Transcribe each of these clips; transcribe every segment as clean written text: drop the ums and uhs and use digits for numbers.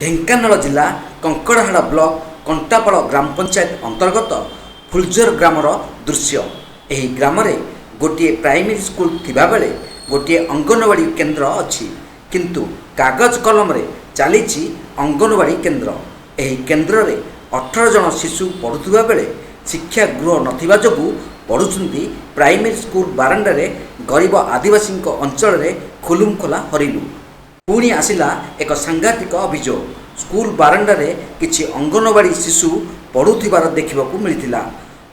ଢେଙ୍କାନାଳ ଜିଲ୍ଲା କଙ୍କଡ଼ାହାଡ଼ ବ୍ଲକ କଣ୍ଟାପାଳ ଗ୍ରାମ ପଞ୍ଚାୟତ ଅନ୍ତର୍ଗତ ଫୁଲଝର ଗ୍ରାମର ଦୃଶ୍ୟ। ଏହି ଗ୍ରାମରେ ଗୋଟିଏ ପ୍ରାଇମେରୀ ସ୍କୁଲ ଥିବାବେଳେ ଗୋଟିଏ ଅଙ୍ଗନବାଡ଼ି କେନ୍ଦ୍ର ଅଛି, କିନ୍ତୁ କାଗଜ କଲମରେ ଚାଲିଛି ଅଙ୍ଗନବାଡ଼ି କେନ୍ଦ୍ର। ଏହି କେନ୍ଦ୍ରରେ 18 ଜଣ ଶିଶୁ ପଢ଼ୁଥିବା ବେଳେ ଶିକ୍ଷା ଗୃହ ନଥିବା ଯୋଗୁଁ ପଢ଼ୁଛନ୍ତି ପ୍ରାଇମେରୀ ସ୍କୁଲ ବାରଣ୍ଡାରେ ଗରିବ ଆଦିବାସୀଙ୍କ ଅଞ୍ଚଳରେ ଖୁଲୁମଖୋଲା ହରିଲୁ। ପୁଣି ଆସିଲା ଏକ ସାଂଘାତିକ ଅଭିଯୋଗ। ସ୍କୁଲ ବାରଣ୍ଡାରେ କିଛି ଅଙ୍ଗନବାଡ଼ି ଶିଶୁ ପଢ଼ୁଥିବାର ଦେଖିବାକୁ ମିଳିଥିଲା।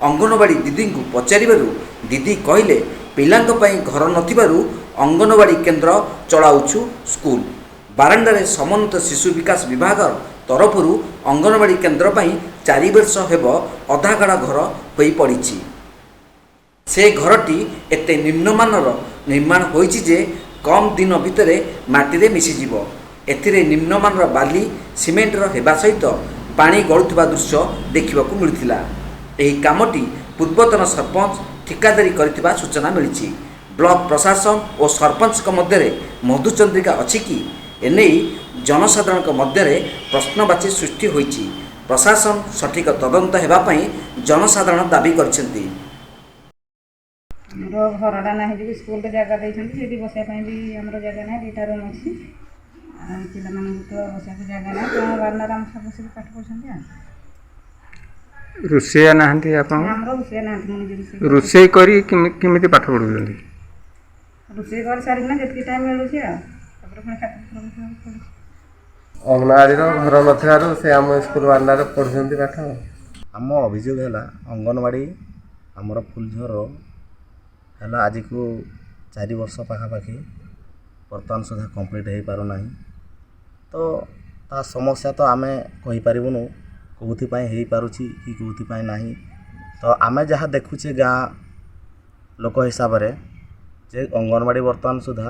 ଅଙ୍ଗନବାଡ଼ି ଦିଦିଙ୍କୁ ପଚାରିବାରୁ ଦିଦି କହିଲେ, ପିଲାଙ୍କ ପାଇଁ ଘର ନଥିବାରୁ ଅଙ୍ଗନବାଡ଼ି କେନ୍ଦ୍ର ଚଳାଉଛୁ ସ୍କୁଲ। ବାରଣ୍ଡାରେ ସମନ୍ୱିତ ଶିଶୁ ବିକାଶ ବିଭାଗ ତରଫରୁ ଅଙ୍ଗନବାଡ଼ି କେନ୍ଦ୍ର ପାଇଁ 4 ବର୍ଷ ହେବ ଅଧାଗଢ଼ା ଘର ହୋଇପଡ଼ିଛି। ସେ ଘରଟି ଏତେ ନିମ୍ନମାନର ନିର୍ମାଣ ହୋଇଛି ଯେ କମ୍ ଦିନ ଭିତରେ ମାଟିରେ ମିଶିଯିବ। ଏଥିରେ ନିମ୍ନମାନର ବାଲି ସିମେଣ୍ଟର ହେବା ସହିତ ପାଣି ଗଳୁଥିବା ଦୃଶ୍ୟ ଦେଖିବାକୁ ମିଳିଥିଲା। ଏହି କାମଟି ପୂର୍ବତନ ସରପଞ୍ଚ ଠିକାଦାରୀ କରିଥିବା ସୂଚନା ମିଳିଛି। ବ୍ଲକ ପ୍ରଶାସନ ଓ ସରପଞ୍ଚଙ୍କ ମଧ୍ୟରେ ମଧୁଚନ୍ଦ୍ରିକା ଅଛି କି? ଏନେଇ ଜନସାଧାରଣଙ୍କ ମଧ୍ୟରେ ପ୍ରଶ୍ନବାଚୀ ସୃଷ୍ଟି ହୋଇଛି। ପ୍ରଶାସନ ସଠିକ ତଦନ୍ତ ହେବା ପାଇଁ ଜନସାଧାରଣ ଦାବି କରିଛନ୍ତି। ଆମର ଘରଟା ନାହିଁ ଯେ ସ୍କୁଲରେ ଜାଗା ଦେଇଛନ୍ତି, ସେଠି ବସିବା ପାଇଁ ବି ଆମର ଜାଗା ନାହିଁ। 2ଟା ରୁମ୍ ଅଛି, ଆଉ ପିଲାମାନଙ୍କୁ ତ ବସିବାକୁ ଜାଗା ନାହିଁ। କ'ଣ ବାରଣ୍ଡାରେ ଆମ ସବୁ ବସିକି ପାଠ ପଢ଼ୁଛନ୍ତି। ରୋଷେଇଆ ନାହାନ୍ତି ଆପଣ? ଆମର ରୋଷେଇ ନାହାନ୍ତି, ମୁଁ ନିଜେ ରୋଷେଇ କରି କେମିତି ପାଠ ପଢ଼ୁଛନ୍ତି? ରୋଷେଇ କରି ସାରିକିନା ଯେତିକି ଟାଇମ୍ ମିଳୁଛି ତାପରେ ପୁଣି ଖାଦ୍ୟ ପଢ଼ୁଛି। ଅଙ୍ଗନବାଡ଼ିର ଘର ନଥିବାରୁ ସେ ଆମ ସ୍କୁଲ ବାରଣ୍ଡାରେ ପଢ଼ୁଛନ୍ତି ପାଠ। ଆମ ଅଭିଯୋଗ ହେଲା, ଅଙ୍ଗନବାଡ଼ି ଆମର ଫୁଲଝର ହେଲା ଆଜିକୁ 4 ବର୍ଷ ପାଖାପାଖି ବର୍ତ୍ତମାନ ସୁଦ୍ଧା କମ୍ପ୍ଲିଟ୍ ହୋଇପାରୁନାହିଁ। ତ ତା ସମସ୍ୟା ତ ଆମେ କହିପାରିବୁନୁ କେଉଁଥିପାଇଁ ହେଇପାରୁଛି କି କେଉଁଥିପାଇଁ ନାହିଁ। ତ ଆମେ ଯାହା ଦେଖୁଛେ ଗାଁ ଲୋକ ହିସାବରେ ଯେ ଅଙ୍ଗନବାଡ଼ି ବର୍ତ୍ତମାନ ସୁଦ୍ଧା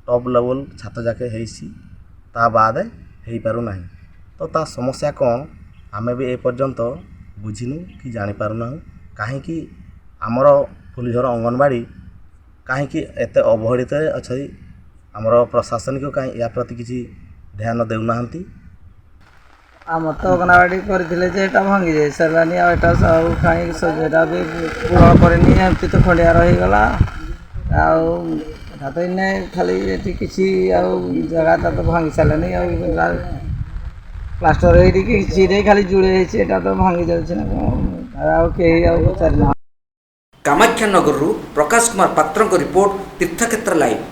ଟପ୍ ଲେଭେଲ୍ ଛାତ ଯାକେ ହେଇଛି, ତା ବାଦେ ହେଇପାରୁନାହିଁ। ତ ତା ସମସ୍ୟା କ'ଣ ଆମେ ବି ଏପର୍ଯ୍ୟନ୍ତ ବୁଝିନୁ କି ଜାଣିପାରୁନାହୁଁ। କାହିଁକି ଆମର ଫୁଲଝର ଅଙ୍ଗନବାଡ଼ି କାହିଁକି ଏତେ ଅବହେଳିତରେ ଅଛି? ଆମର ପ୍ରଶାସନିକ କାହିଁ ୟା ପ୍ରତି କିଛି ଧ୍ୟାନ ଦେଉନାହାନ୍ତି। ଆମର ତ ଅଙ୍ଗନବାଡ଼ି କରିଥିଲେ ଯେ ଏଇଟା ଭାଙ୍ଗି ଯାଇ ସାରିଲାନି, ଆଉ ଏଇଟା ଆଉ କାହିଁକି ଏଇଟା ବି ପୂରଣ କରିନି, ଏମିତି ତ ଖଣ୍ଡିଆ ରହିଗଲା। ଆଉ ଏଇଟା ତ ଏଇନେ ଖାଲି ଏଠି କିଛି ଆଉ ଜାଗାଟା ତ ଭାଙ୍ଗି ସାରିଲାନି, ଆଉ ପ୍ଲାଷ୍ଟର ହେଇକି କିଛି ଦେଇ ଖାଲି ଜୁড়େ ହେଇଛି, ଏଇଟା ତ ଭାଙ୍ଗି ଯାଉଛି ନା କ'ଣ? ଆଉ କେହି ଆଉ ପଚାରିନାହାନ୍ତି। କାମାକ୍ଷାନଗରରୁ ପ୍ରକାଶ କୁମାର ପାତ୍ରଙ୍କ ରିପୋର୍ଟ, ତୀର୍ଥକ୍ଷେତ୍ର ଲାଇଭ୍।